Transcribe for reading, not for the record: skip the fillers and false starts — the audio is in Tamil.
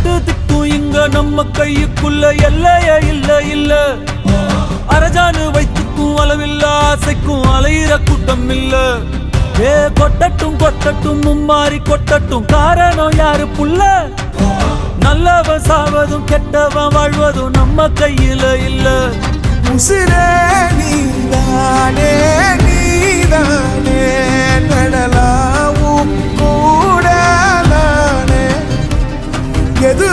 எட்டு திக்கும் இங்க நம்ம கையுக்குள்ள எல்லைய இல்ல இல்ல அரஜானு வைத்துக்கும் அளவில்ல ஆசைக்கும் அலையிற கூட்டம் இல்ல ஏ கொட்டட்டும் கொட்டட்டும் மும்மாறி கொட்டட்டும் காரணம் யாரு புள்ள நல்லவன் சாவதும் கெட்டவன் வாழ்வதும் நம்ம கையில இல்ல உசிரே நீதானே நீதானே நடலாவும் கூட நானே எது